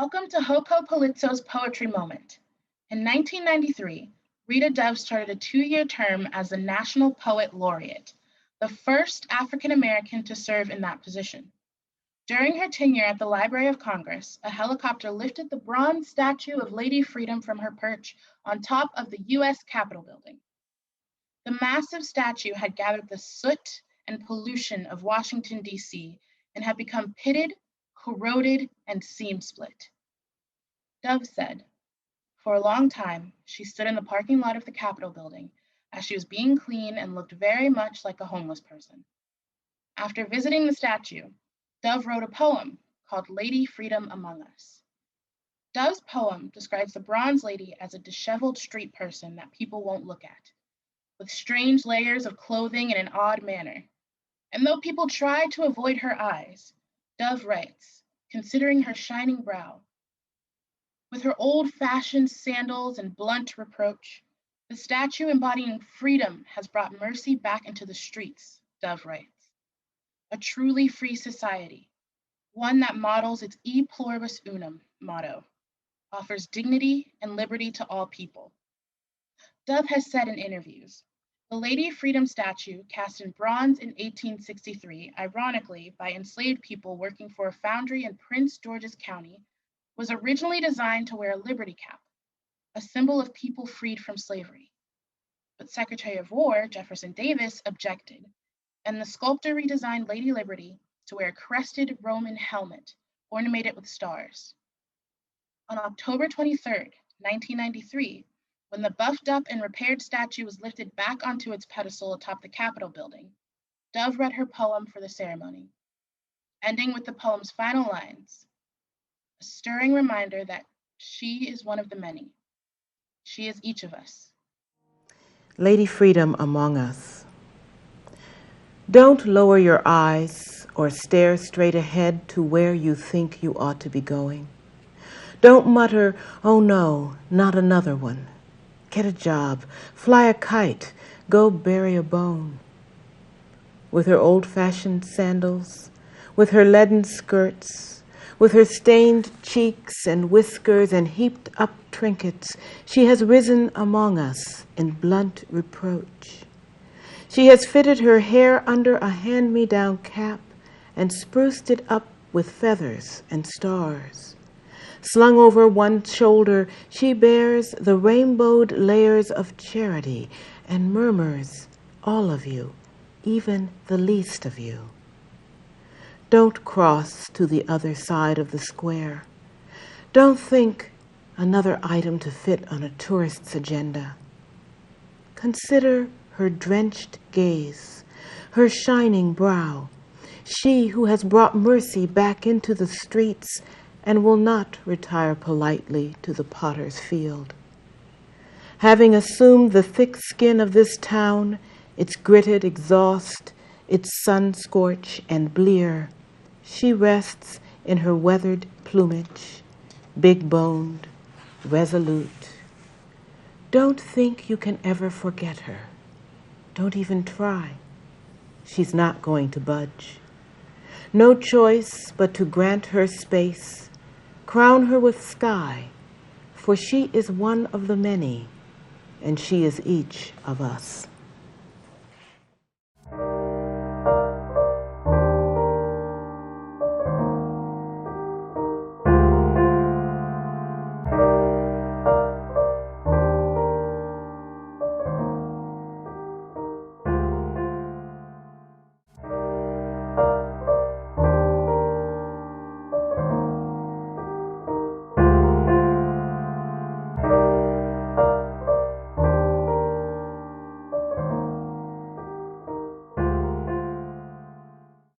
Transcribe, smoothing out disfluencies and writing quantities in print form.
Welcome to Hoko Palizzo's Poetry Moment. In 1993, Rita Dove started a 2-year term as the National Poet Laureate, the first African American to serve in that position. During her tenure at the Library of Congress, a helicopter lifted the bronze statue of Lady Freedom from her perch on top of the U.S. Capitol building. The massive statue had gathered the soot and pollution of Washington, D.C., and had become pitted, corroded, and seam split. Dove said, "For a long time, she stood in the parking lot of the Capitol building as she was being cleaned and looked very much like a homeless person. After visiting the statue, Dove wrote a poem called Lady Freedom Among Us." Dove's poem describes the bronze lady as a disheveled street person that people won't look at, with strange layers of clothing in an odd manner. And though people try to avoid her eyes, Dove writes, considering her shining brow, "With her old-fashioned sandals and blunt reproach, the statue embodying freedom has brought mercy back into the streets," Dove writes. "A truly free society, one that models its e pluribus unum motto, offers dignity and liberty to all people." Dove has said in interviews, the Lady Freedom statue, cast in bronze in 1863, ironically by enslaved people working for a foundry in Prince George's County, was originally designed to wear a liberty cap, a symbol of people freed from slavery. But Secretary of War Jefferson Davis objected, and the sculptor redesigned Lady Liberty to wear a crested Roman helmet ornamented with stars. On October 23, 1993, when the buffed up and repaired statue was lifted back onto its pedestal atop the Capitol building, Dove read her poem for the ceremony, ending with the poem's final lines, a stirring reminder that she is one of the many. She is each of us. Lady Freedom among us. Don't lower your eyes or stare straight ahead to where you think you ought to be going. Don't mutter, "Oh no, not another one." Get a job, fly a kite, go bury a bone. With her old-fashioned sandals, with her leaden skirts, with her stained cheeks and whiskers and heaped-up trinkets, she has risen among us in blunt reproach. She has fitted her hair under a hand-me-down cap and spruced it up with feathers and stars. Slung over one shoulder, she bears the rainbowed layers of charity and murmurs, "All of you, even the least of you." Don't cross to the other side of the square. Don't think another item to fit on a tourist's agenda. Consider her drenched gaze, her shining brow, she who has brought mercy back into the streets and will not retire politely to the potter's field. Having assumed the thick skin of this town, its gritted exhaust, its sun-scorch and blear, she rests in her weathered plumage, big-boned, resolute. Don't think you can ever forget her. Don't even try. She's not going to budge. No choice but to grant her space, crown her with sky, for she is one of the many, and she is each of us.